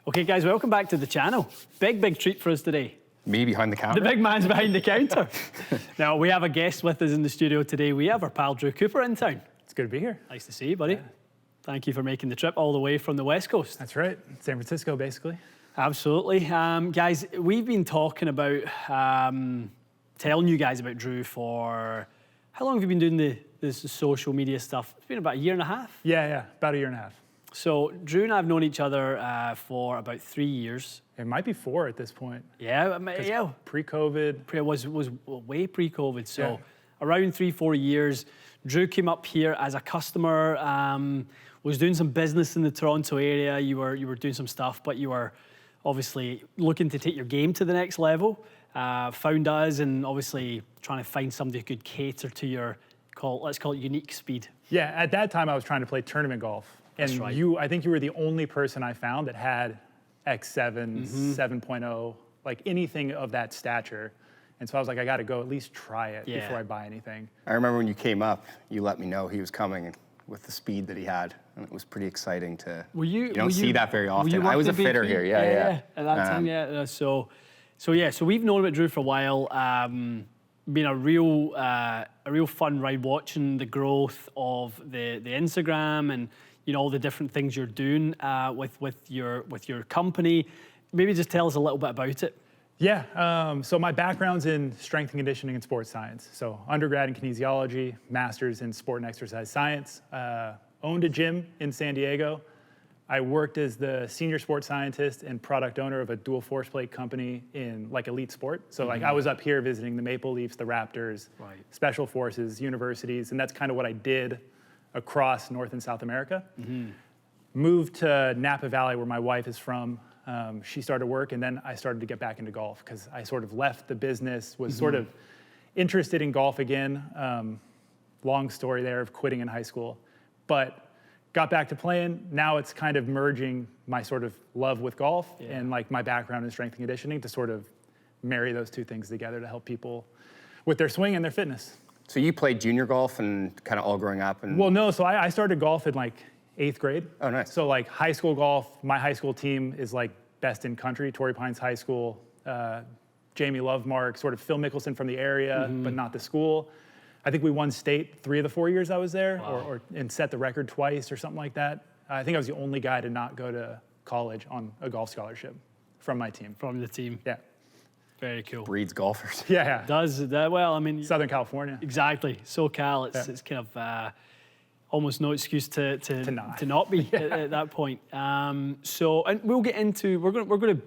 Okay, guys, welcome back to the channel. Big treat for us today. Me behind the counter? The big man's behind the counter. Now, we have a guest with us in the studio today. We have our pal Drew Cooper in town. It's good to be here. Nice to see you, buddy. Yeah. Thank you for making the trip all the way from the West Coast. That's right. San Francisco, basically. Absolutely. Guys, we've been talking about, telling you guys about Drew for, how long have you been doing the social media stuff? It's been about a year and a half? Yeah, about a year and a half. So Drew and I have known each other for about 3 years. It might be 4 at this point. Yeah. Pre-COVID. It was way pre-COVID. So around 3-4 years, Drew came up here as a customer, was doing some business in the Toronto area. You were doing some stuff, but you were obviously looking to take your game to the next level. Found us and obviously trying to find somebody who could cater to your, let's call it unique speed. Yeah, at that time I was trying to play tournament golf. And That's right. I think you were the only person I found that had X7, 7.0, like anything of that stature. And so I was like, I got to go at least try it before I buy anything. I remember when you came up, you let me know he was coming with the speed that he had. And it was pretty exciting to, you don't see that very often. I was a fitter here, yeah. At that time, So we've known about Drew for a while. Been a real fun ride watching the growth of the Instagram and all the different things you're doing with your company. Maybe just tell us a little bit about it. Yeah, so my background's in strength and conditioning and sports science. So undergrad in kinesiology, master's in sport and exercise science. Owned a gym in San Diego. I worked as the senior sports scientist and product owner of a dual force plate company in like elite sport. So like I was up here visiting the Maple Leafs, the Raptors, special forces, universities, and that's kind of what I did across North and South America. Moved to Napa Valley where my wife is from. She started work and then I started to get back into golf because I sort of left the business, was sort of interested in golf again. Long story there of quitting in high school, but got back to playing. Now it's kind of merging my sort of love with golf and like my background in strength and conditioning to sort of marry those two things together to help people with their swing and their fitness. So you played junior golf and kind of all growing up? And Well, no, so I started golf in like 8th grade. Oh, nice. So like high school golf, my high school team is like best in country, Torrey Pines High School, Jamie Lovemark, sort of Phil Mickelson from the area, but not the school. I think we won state 3 of the 4 years I was there, and set the record twice or something like that. I think I was the only guy to not go to college on a golf scholarship from my team. From the team. Yeah. Very cool. Breeds golfers. Yeah. Does that well? I mean, Southern California. Exactly. SoCal. It's kind of almost no excuse to not be at that point. So, and we'll get into we're going to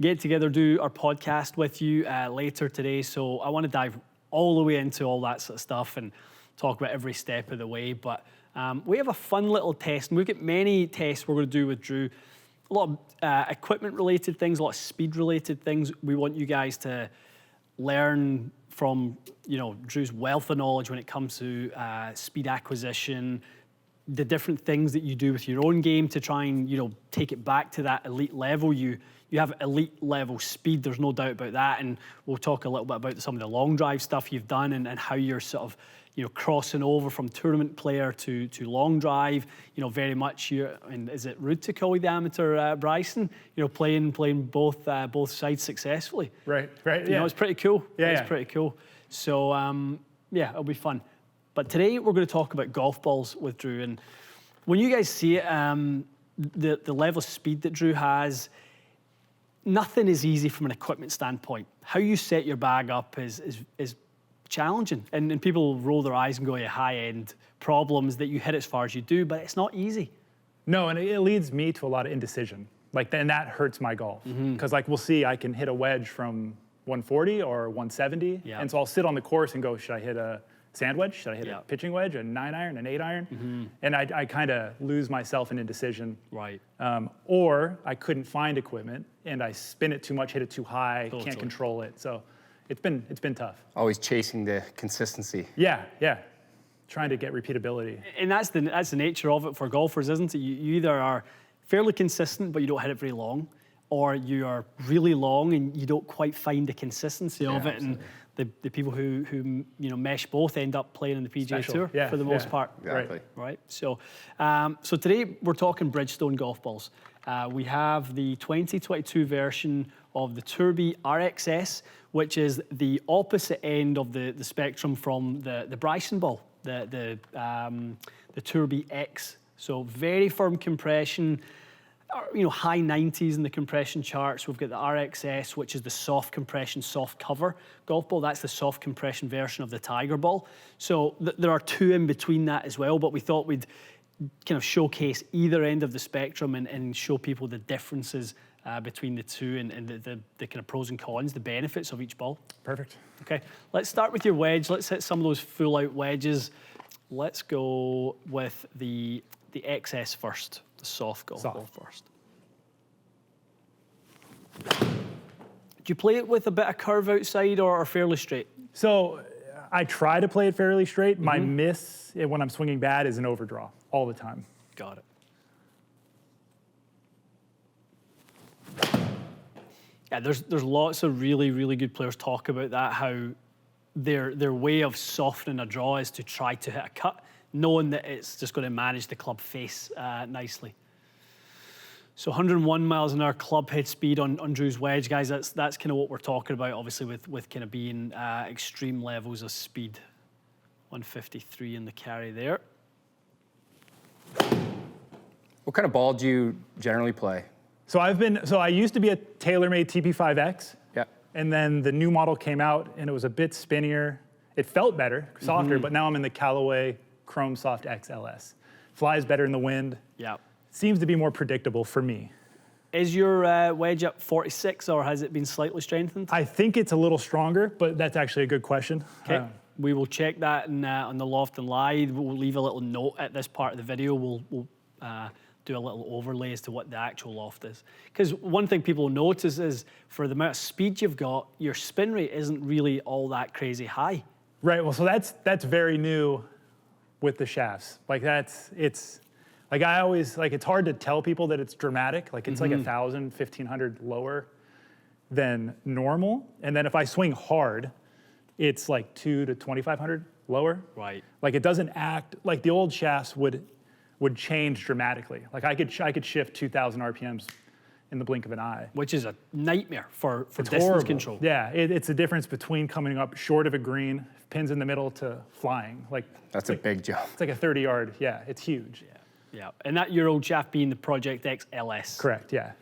get together, do our podcast with you later today. So I want to dive all the way into all that sort of stuff and talk about every step of the way. But we have a fun little test, and we've got many tests we're going to do with Drew. A lot of equipment-related things, a lot of speed-related things. We want you guys to learn from, Drew's wealth of knowledge when it comes to speed acquisition, the different things that you do with your own game to try and, take it back to that elite level. You have elite level speed, there's no doubt about that. And we'll talk a little bit about some of the long drive stuff you've done and how you're sort of, crossing over from tournament player to long drive. Very much is it rude to call you the amateur Bryson? Playing both sides successfully. Right. It's pretty cool. It's pretty cool. So it'll be fun. But today we're going to talk about golf balls with Drew. And when you guys see it, the level of speed that Drew has, nothing is easy from an equipment standpoint. How you set your bag up is challenging. And people roll their eyes and go, high-end problems that you hit as far as you do, but it's not easy. No, and it leads me to a lot of indecision. Then that hurts my golf. Because we'll see, I can hit a wedge from 140 or 170. Yeah. And so I'll sit on the course and go, should I hit a sand wedge? Should I hit a pitching wedge, a 9-iron, an 8-iron? And I kind of lose myself in indecision. Right. Or I couldn't find equipment and I spin it too much, hit it too high, can't control it. So it's been tough. Always chasing the consistency. Yeah. Trying to get repeatability. And that's the nature of it for golfers, isn't it? You either are fairly consistent, but you don't hit it very long, or you are really long and you don't quite find the consistency of it. Absolutely. And the people who mesh both end up playing in the PGA Tour for the most part. Exactly. Right. So today we're talking Bridgestone golf balls. We have the 2022 version of the Turbo RXS, which is the opposite end of the spectrum from the Bridgestone ball, the Turbo X. So very firm compression, high 90s in the compression charts. We've got the RXS, which is the soft compression, soft cover golf ball. That's the soft compression version of the Tiger ball. So there are two in between that as well, but we thought we'd kind of showcase either end of the spectrum and show people the differences between the two and the kind of pros and cons, the benefits of each ball. Perfect. Okay, let's start with your wedge. Let's hit some of those full out wedges. Let's go with the XS first, the soft golf ball first. Do you play it with a bit of curve outside or fairly straight? So I try to play it fairly straight. My miss when I'm swinging bad is an overdraw all the time. Got it. Yeah, there's lots of really, really good players talk about that, how their way of softening a draw is to try to hit a cut, knowing that it's just going to manage the club face nicely. So 101 miles an hour club head speed on Drew's wedge, guys. That's kind of what we're talking about, obviously, with kind of being extreme levels of speed. 153 in the carry there. What kind of ball do you generally play? So I used to be a TaylorMade TP5X. Yeah. And then the new model came out and it was a bit spinnier. It felt better, softer, but now I'm in the Callaway Chrome Soft XLS. Flies better in the wind. Yeah. Seems to be more predictable for me. Is your wedge up 46 or has it been slightly strengthened? I think it's a little stronger, but that's actually a good question. Okay. We will check that on the Loft and Live. We'll leave a little note at this part of the video. We'll do a little overlay as to what the actual loft is. Because one thing people notice is for the amount of speed you've got, your spin rate isn't really all that crazy high. Right, well, so that's very new with the shafts. It's hard to tell people that it's dramatic. Like it's like 1,000, 1,500 lower than normal. And then if I swing hard, it's like 200 to 2,500 lower. Right. Like it doesn't act, like the old shafts would change dramatically. Like I could shift 2,000 RPMs in the blink of an eye. Which is a nightmare for distance horrible. Control. Yeah, it's the difference between coming up short of a green, pins in the middle, to flying. That's a big jump. It's like a 30-yard, yeah, it's huge. Yeah, and that your old shaft being the Project X LS. Correct, yeah.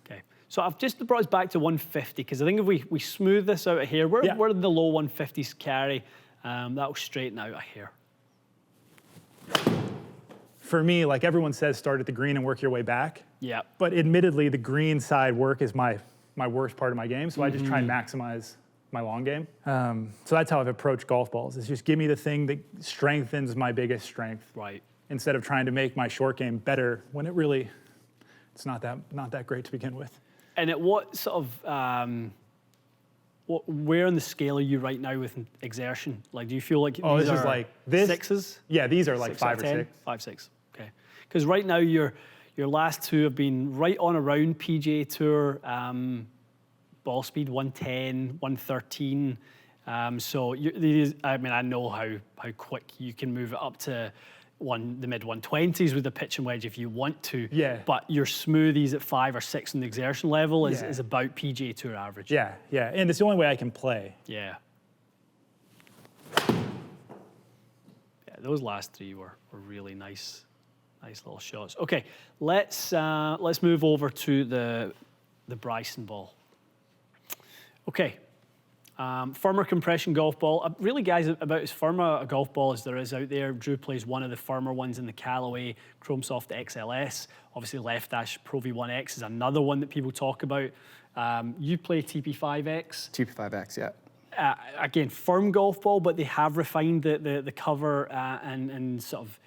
Okay, so I've just brought us back to 150, because I think if we smooth this out of here, where did the low 150s carry? That'll straighten out a hair. For me, like everyone says, start at the green and work your way back. Yeah. But admittedly, the green side work is my worst part of my game, so I just try and maximize my long game. So that's how I've approached golf balls. It's just give me the thing that strengthens my biggest strength. Right. Instead of trying to make my short game better when it's not that great to begin with. And at what sort of where on the scale are you right now with exertion? Like, do you feel like these this are is like this? sixes? Yeah, these are like 6 5 or 10? 6. 5, 6. Okay. Because right now your last two have been right on around PGA Tour ball speed 110, 113. So I know how quick you can move it up to the mid 120s with the pitch and wedge if you want to. Yeah. But your smoothies at 5 or 6 in the exertion level is about PGA Tour average. Yeah, yeah, and it's the only way I can play. Yeah. Yeah, those last three were really nice little shots. Okay, let's move over to the Bryson ball. Okay. Firmer compression golf ball. Really, guys, about as firm a golf ball as there is out there. Drew plays one of the firmer ones in the Callaway Chrome Soft XLS. Obviously, Left Dash Pro V1X is another one that people talk about. You play TP5X. TP5X, yeah. Again, firm golf ball, but they have refined the cover and sort of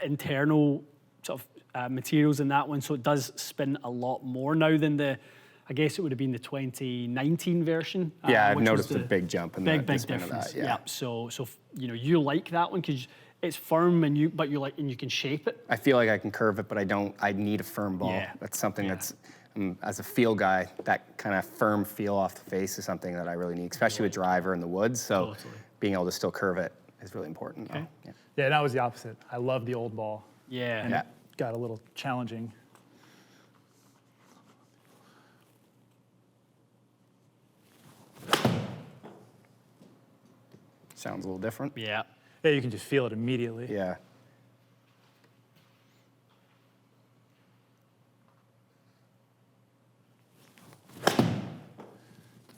internal sort of materials in that one, so it does spin a lot more now than I guess it would have been the 2019 version. Yeah, I've noticed a big jump in big spin difference. of that. Yeah. So you like that one because it's firm and you can shape it. I feel like I can curve it, but I need a firm ball. Yeah. That's something that's as a feel guy, that kind of firm feel off the face is something that I really need, especially with driver in the woods. So being able to still curve it is really important. Okay. Yeah, that was the opposite. I love the old ball. Yeah. And it got a little challenging. Sounds a little different. Yeah. Yeah, you can just feel it immediately. Yeah.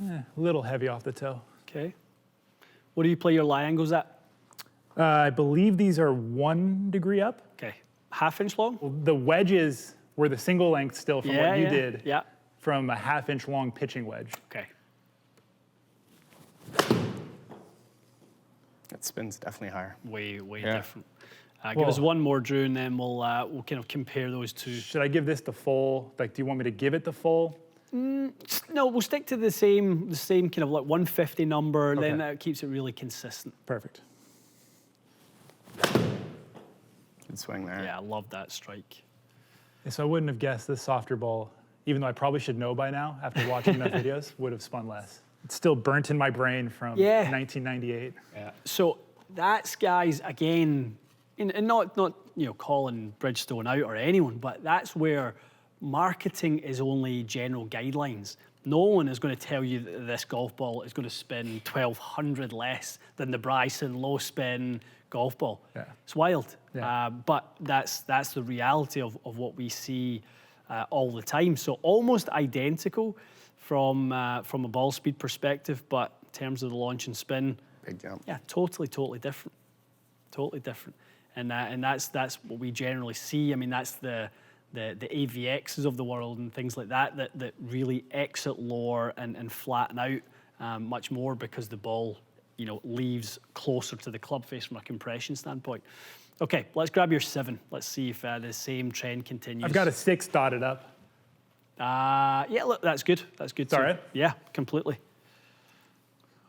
A little heavy off the toe. Okay. What do you play your lie angles at? I believe these are 1 degree up. Okay. 1/2 inch long? Well, the wedges were the single length still from what you did. Yeah. From a 1/2 inch long pitching wedge. Okay. That spin's definitely higher. Way Yeah. different. Give us one more, Drew, and then we'll kind of compare those two. Should I give this the full? Like, do you want me to give it the full? No, we'll stick to the same kind of like 150 number. Okay. Then that keeps it really consistent. Perfect. Good swing there. Yeah, I love that strike. Yeah, so I wouldn't have guessed this softer ball, even though I probably should know by now after watching enough videos, would have spun less. It's still burnt in my brain from 1998. Yeah. So that's, guys, again, and not calling Bridgestone out or anyone, but that's where marketing is only general guidelines. No one is going to tell you that this golf ball is going to spin 1,200 less than the Bryson low spin golf ball. Yeah. It's wild. Yeah. But that's the reality of what we see all the time. So almost identical from a ball speed perspective, but in terms of the launch and spin, Big jump. yeah, totally different. Totally different. And that's what we generally see. I mean, that's the AVXs of the world and things like that really exit lower and flatten out much more because the ball, leaves closer to the club face from a compression standpoint. Okay, let's grab your 7. Let's see if the same trend continues. I've got a 6 dotted up. Yeah, look, that's good. That's good. All right. Yeah, completely.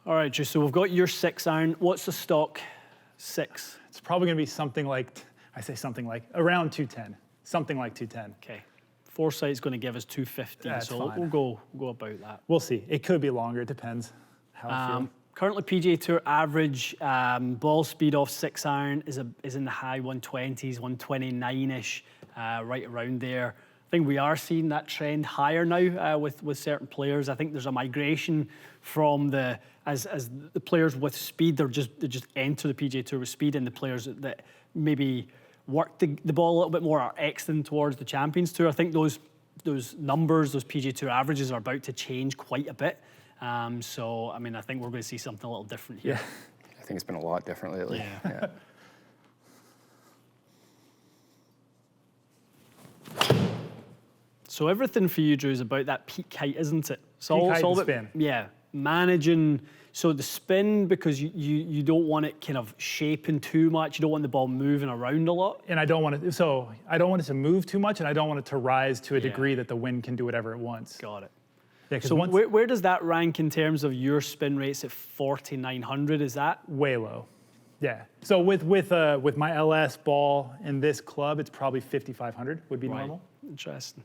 All right, Drew, so we've got your 6 iron. What's the stock 6? It's probably going to be something like around 210. Something like 210. Okay. Foresight's going to give us 250, That's so fine. we'll go about that. We'll see. It could be longer. It depends how I feel. Currently, PGA Tour average ball speed off 6 iron is in the high 120s, 129-ish, right around there. I think we are seeing that trend higher now with certain players. I think there's a migration from as the players with speed, they just enter the PGA Tour with speed, and the players that maybe work the ball a little bit more are exiting towards the Champions Tour. I think those numbers, those PGA Tour averages are about to change quite a bit. So, I mean, I think we're going to see something a little different here. Yeah. I think it's been a lot different lately. Yeah. So everything for you, Drew, is about that peak height, isn't it? It's Peak height and about, spin. yeah, managing. So the spin, because you don't want it kind of shaping too much. You don't want the ball moving around a lot. And I don't want it to move too much, and I don't want it to rise to a degree that the wind can do whatever it wants. Got it. Yeah, So where does that rank in terms of your spin rates at 4,900? Is that way low? Yeah. So with my LS ball and this club, it's probably 5,500 would be normal. Interesting.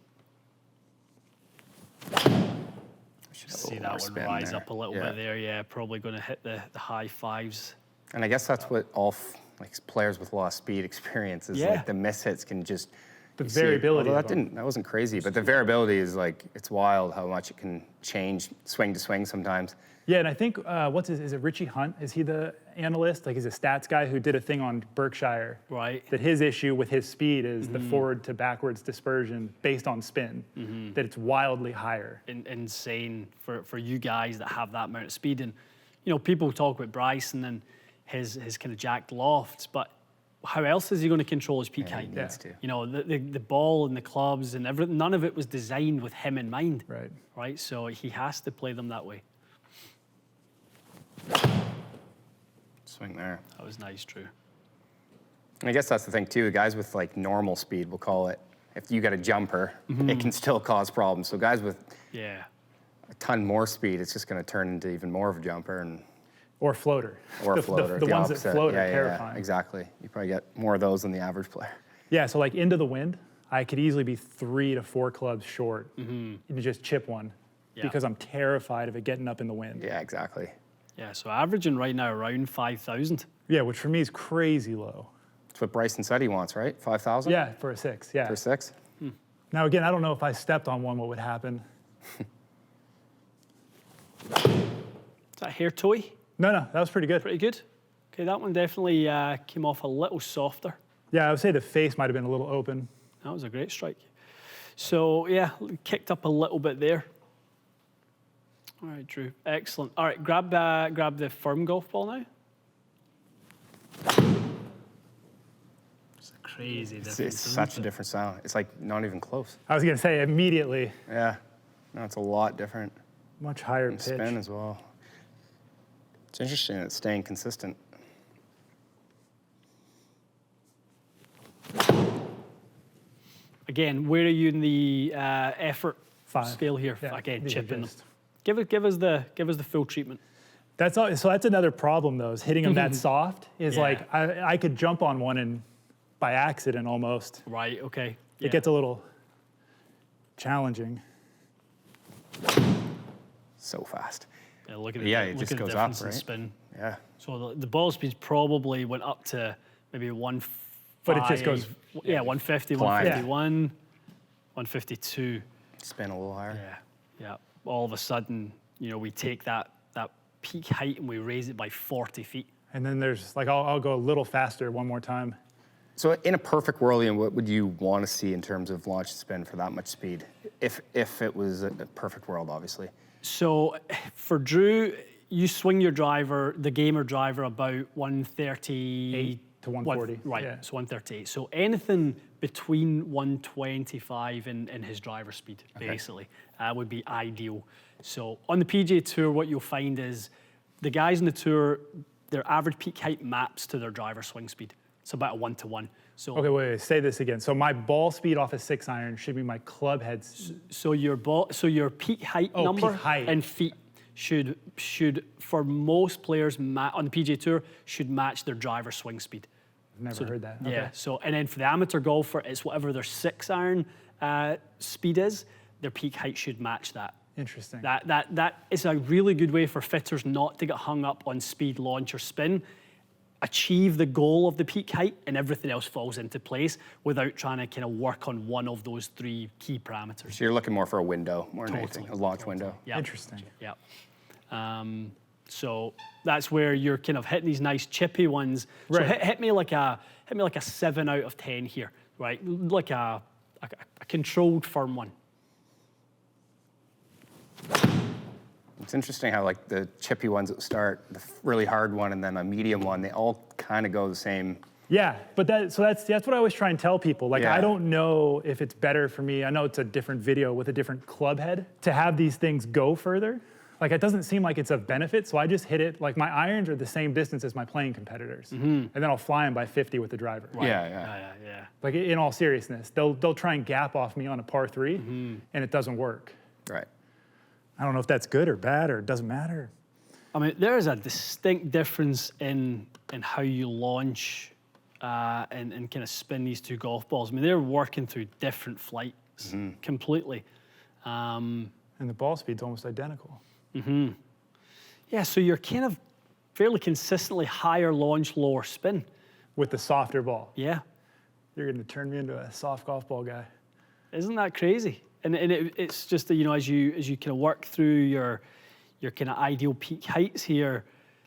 Should have a See little that more one spin rise there. up a little bit there. Yeah, probably going to hit the high 5s. And I guess that's what all players with a lot of speed experience is. Yeah. Like the mishits can just The you see it. variability Although of them. that wasn't crazy, but the variability is it's wild how much it can change swing to swing sometimes. Yeah, and I think is it Richie Hunt? Is he the analyst? Like he's a stats guy who did a thing on Berkshire. Right. That his issue with his speed is the forward to backwards dispersion based on spin. That it's wildly higher. Insane for you guys that have that amount of speed. And people talk about Bryson and his kind of jacked lofts, but how else is he going to control his peak height? He needs to. The ball and the clubs and everything, none of it was designed with him in mind. Right. Right. So he has to play them that way. Swing there. That was nice, Drew. And I guess that's the thing too. Guys with normal speed, we'll call it. If you got a jumper, it can still cause problems. So guys with Yeah. a ton more speed, it's just going to turn into even more of a jumper Or floater. or a floater. The ones opposite. that float yeah, are terrifying. Yeah, exactly. You probably get more of those than the average player. Yeah, so into the wind, I could easily be 3 to 4 clubs short and just chip one because I'm terrified of it getting up in the wind. Yeah, exactly. Yeah. So averaging right now around 5,000. Yeah, which for me is crazy low. That's what Bryson said he wants, right? 5,000? Yeah, for a 6, yeah. For 6? Now again, I don't know if I stepped on one, what would happen? Is that a hair toy? No, that was pretty good. Pretty good. Okay, that one definitely came off a little softer. Yeah, I would say the face might have been a little open. That was a great strike. So yeah, kicked up a little bit there. All right, Drew, excellent. All right, grab the firm golf ball now. It's a crazy difference. It's such a different sound. It's like not even close. I was going to say immediately. Yeah, no, it's a lot different. Much higher And pitch. spin as well. It's interesting it's staying consistent. Again, where are you in the effort 5 scale here? Yeah, Again, these are chipping them. just- Give us the full treatment. That's all, so that's another problem though, is hitting them that soft is Yeah. like, I could jump on one and by accident almost. Right. Okay. It gets a little challenging. So fast. Yeah, look at Yeah, the, it look just at the goes difference up, in right? spin. Yeah. So the ball speeds probably went up to maybe 150. But it just goes- Yeah, 150, Flying. 151, 152. Spin a little higher. Yeah. All of a sudden, we take that peak height and we raise it by 40 feet. And then there's like, I'll go a little faster one more time. So in a perfect world, Ian, what would you want to see in terms of launch and spin for that much speed? If it was a perfect world, obviously. So for Drew, you swing your driver, the gamer driver, about 138 to 140. Right, Yeah. so 138. So anything between 125 and his driver speed, basically, would be ideal. So on the PGA Tour, what you'll find is the guys on the tour, their average peak height maps to their driver swing speed. It's about a 1-to-1. So Okay, wait, say this again. So my ball speed off a 6-iron should be my club head's. So your peak height number peak height. and feet should for most players on the PGA Tour should match their driver swing speed. I've never heard that. Yeah. Okay. So and then for the amateur golfer, it's whatever their 6-iron speed is. Their peak height should match that. Interesting. That is a really good way for fitters not to get hung up on speed, launch, or spin. Achieve the goal of the peak height, and everything else falls into place without trying to kind of work on one of those 3 key parameters. So you're looking more for a window, more than anything, a launch window. Yep. Interesting. Yeah. So that's where you're kind of hitting these nice chippy ones. So Right. hit me like a 7 out of 10 here, right? Like a controlled firm one. It's interesting how like the chippy ones at the start, the really hard one, and then a medium one, they all kind of go the same. Yeah, but that's what I always try and tell people. Like, Yeah. I don't know if it's better for me. I know it's a different video with a different club head to have these things go further. Like, it doesn't seem like it's of benefit, so I just hit it. Like, my irons are the same distance as my playing competitors, and then I'll fly them by 50 with the driver. Yeah. Like, in all seriousness, they'll try and gap off me on a par 3, and it doesn't work. Right. I don't know if that's good or bad or it doesn't matter. I mean, there is a distinct difference in how you launch and kind of spin these 2 golf balls. I mean, they're working through different flights completely. And the ball speed's almost identical. Yeah, so you're kind of fairly consistently higher launch, lower spin. With the softer ball. Yeah. You're going to turn me into a soft golf ball guy. Isn't that crazy? And it's just that, as you kind of work through your kind of ideal peak heights here,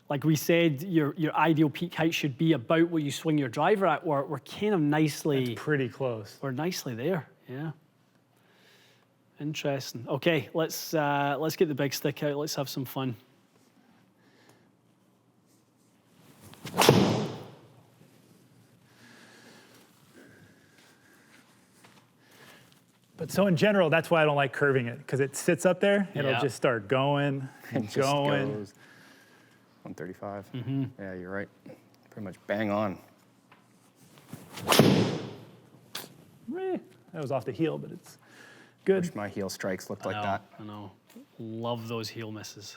like we said, your ideal peak height should be about what you swing your driver at. We're kind of nicely. It's pretty close. We're nicely there. Yeah. Interesting. Okay, let's get the big stick out. Let's have some fun. But so in general, that's why I don't like curving it, because it sits up there, it'll Yeah. just start going and It just going. goes 135. Yeah, you're right. Pretty much bang on. That was off the heel, but it's good. Wish my heel strikes looked like that. I know. Love those heel misses.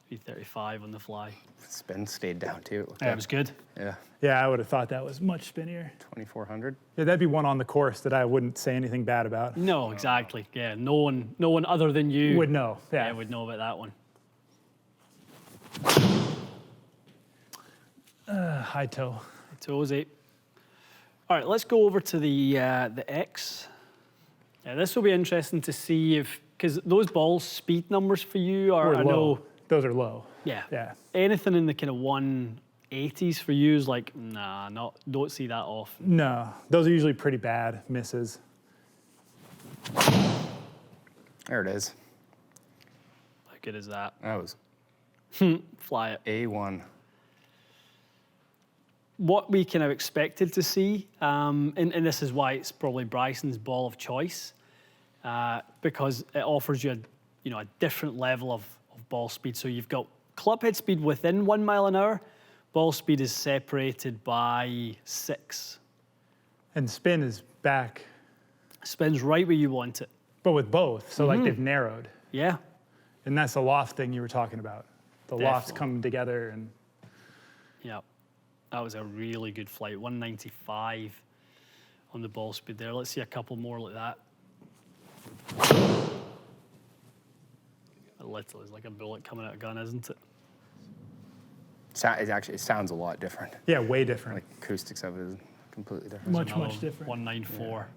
335 on the fly. Spin stayed down too. Yeah, it was good. Yeah, Yeah, I would have thought that was much spinnier. 2400. Yeah, that'd be one on the course that I wouldn't say anything bad about. No, exactly. Yeah, no one other than you Would know. Yeah. would know about that one. High toe. Toes 8. All right, let's go over to the X. Yeah, this will be interesting to see because those ball speed numbers for you are, Were I low. know, those are low. Yeah. Yeah. Anything in the kind of 180s for you is like, nah, don't see that often. No, those are usually pretty bad misses. There it is. How good is that? That was Fly it. A1. What we kind of expected to see, and this is why it's probably Bryson's ball of choice, because it offers you a different level of ball speed. So you've got club head speed within 1 mile an hour. Ball speed is separated by 6. And spin is back, Spins right where you want it. but with both. So like they've narrowed. Yeah. And that's the loft thing you were talking about. The lofts Definitely. come together and Yeah. That was a really good flight. 195 on the ball speed there. Let's see a couple more like that. Literally, it's like a bullet coming out of a gun, isn't it? It sounds a lot different. yeah, way different. Like acoustics of it is completely different. Much Another different. 194.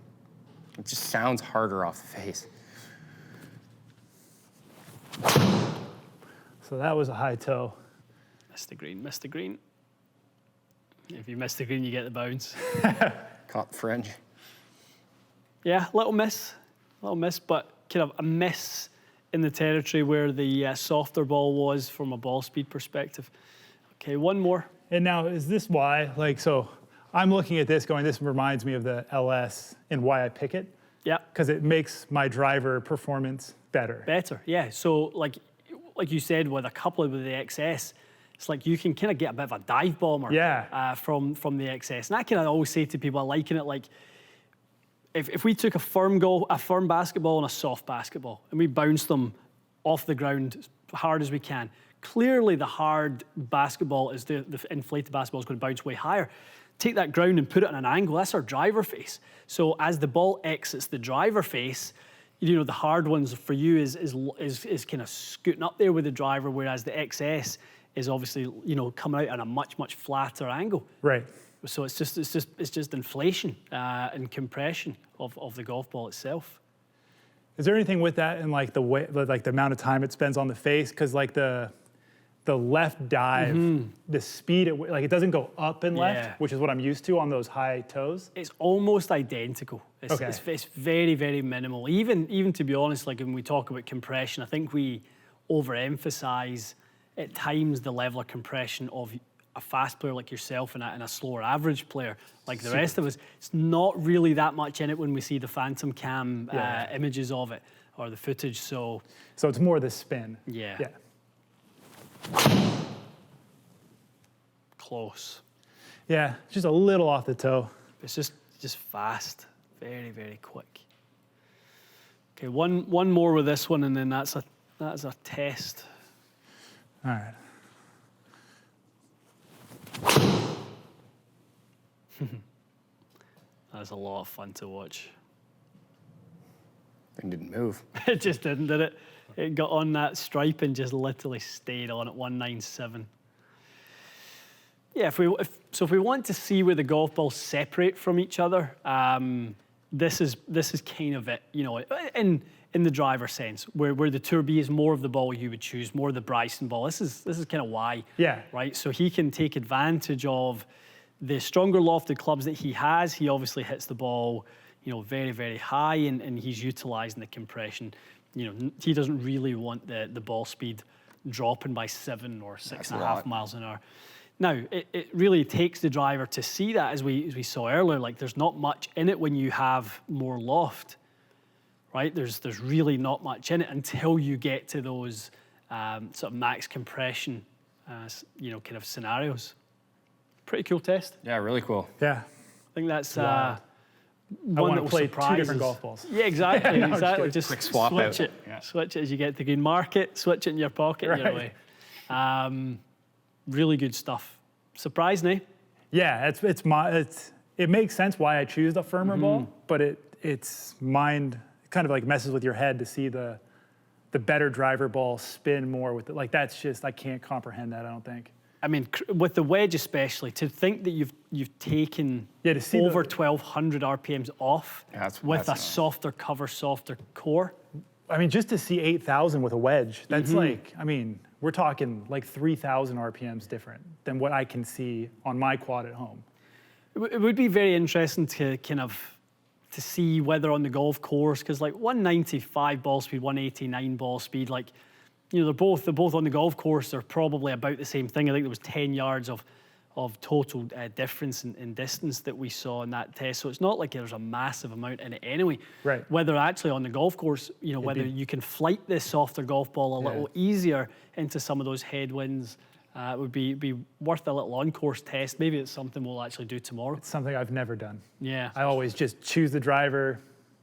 It just sounds harder off the face. So that was a high toe. Missed the green, missed the green. If you miss the green, you get the bounce. Caught the fringe. Yeah, little miss, but kind of a miss in the territory where the softer ball was from a ball speed perspective. Okay, one more. And now, is this why? Like, so I'm looking at this going, this reminds me of the LS and why I pick it. Yeah, Because it makes my driver performance better. better. Yeah, so like you said, with a couple with the XS, it's like you can kind of get a bit of a dive bomber from the XS. And I kind of always say to people, I liken it like, if we took a firm basketball and a soft basketball and we bounced them off the ground as hard as we can, clearly the hard basketball is the inflated basketball is going to bounce way higher. Take that ground and put it on an angle, that's our driver face. So as the ball exits the driver face, the hard ones for you is kind of scooting up there with the driver, whereas the XS is obviously, coming out at a much, much flatter angle. Right. So it's just inflation and compression of the golf ball itself. Is there anything with that in like the way, like the amount of time it spends on the face? Because like the left dive, the speed, it doesn't go up and left, which is what I'm used to on those high toes. It's almost identical. It's very, very minimal. Even to be honest, like when we talk about compression, I think we overemphasize at times the level of compression of a fast player like yourself and a slower average player like the rest of us. It's not really that much in it when we see the phantom cam images of it or the footage. So it's more the spin. Yeah. Close. Yeah, just a little off the toe. It's just fast, very, very quick. Okay, one more with this one, and then that's a test. All right. That's a lot of fun to watch. Thing didn't move. It just didn't, did it? It got on that stripe and just literally stayed on at 197. Yeah, if we want to see where the golf balls separate from each other, this is kind of it, in the driver sense, where the Tour B is more of the ball you would choose, more of the Bryson ball. This is kind of why. Yeah. Right. So he can take advantage of the stronger lofted clubs that he has. He obviously hits the ball, very, very high, and he's utilizing the compression. He doesn't really want the ball speed dropping by 7 or 6.5 miles an hour. Now, it really takes the driver to see that, as we saw earlier. Like, there's not much in it when you have more loft, right? There's really not much in it until you get to those sort of max compression, kind of scenarios. Pretty cool test. Yeah, really cool. Yeah. I think that's I one want that to will play surprise 2 different us. golf balls. Yeah, exactly. No, exactly. Just quick swap switch out. it. Yeah. Switch it as you get to green. Mark it. Switch it in your pocket. Right. Your way. Really good stuff. Surprised me. Yeah, it makes sense why I choose the firmer ball, but it's mind kind of like messes with your head to see the better driver ball spin more with it. Like that's just, I can't comprehend that, I don't think. I mean, with the wedge especially, to think that you've taken to see over 1,200 RPMs off with a that's softer cover, softer core. I mean, just to see 8,000 with a wedge, that's like, I mean, we're talking like 3,000 RPMs different than what I can see on my quad at home. It would be very interesting to kind of to see whether on the golf course, because like 195 ball speed, 189 ball speed, like, you know, they're both on the golf course. They're probably about the same thing. I think there was 10 yards of total difference in distance that we saw in that test. So it's not like there's a massive amount in it anyway. Right. Whether actually on the golf course, you know, whether you can flight this softer golf ball a little easier into some of those headwinds would be worth a little on-course test. Maybe it's something we'll actually do tomorrow. It's something I've never done. Yeah. I always just choose the driver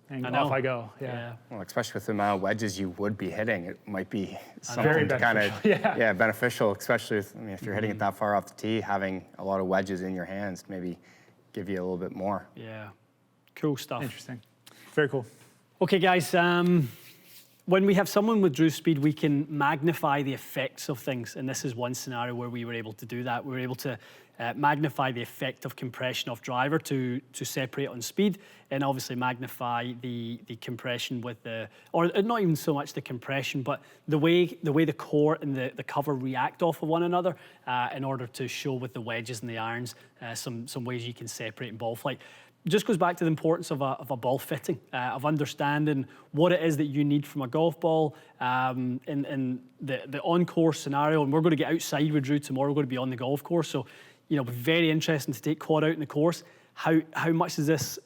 and off I go. Yeah. Well, especially with the amount of wedges you would be hitting, it might be something Very to kind of beneficial, especially if, if you're hitting it that far off the tee, having a lot of wedges in your hands maybe give you a little bit more. Yeah. Cool stuff. Interesting. Very cool. Okay, guys. When we have someone with Drew speed, we can magnify the effects of things. And this is one scenario where we were able to do that. We were able to magnify the effect of compression off driver to separate on speed, and obviously magnify the compression with or not even so much the compression, but the way the core and the cover react off of one another in order to show with the wedges and the irons some ways you can separate in ball flight. Just goes back to the importance of a ball fitting, of understanding what it is that you need from a golf ball in the on-course scenario. And we're going to get outside with Drew tomorrow. We're going to be on the golf course. So, you know, very interesting to take quad out in the course. How much does this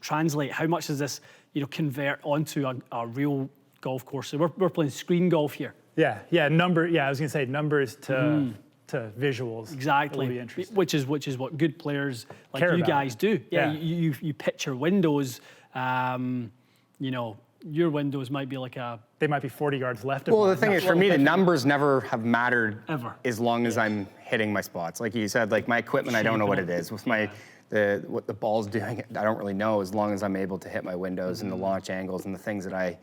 translate? How much does this, you know, convert onto a real golf course? So we're playing screen golf here. Yeah, I was going to say numbers to visuals. Exactly. Will be interesting. Which is what good players like Care you about. guys do. Yeah, Yeah. you picture windows. You know, your windows might be like They might be 40 yards left of Well, one. the thing is, for me, the numbers never have mattered Ever. as long as I'm hitting my spots. Like you said, like my equipment, I don't know what it is. With what the ball's doing, I don't really know. As long as I'm able to hit my windows and the launch angles and the things that I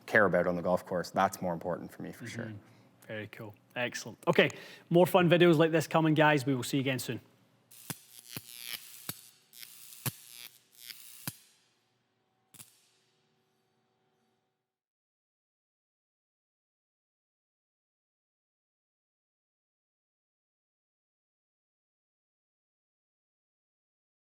care about on the golf course, that's more important for me for sure. Very cool. Excellent. Okay, more fun videos like this coming, guys. We will see you again soon.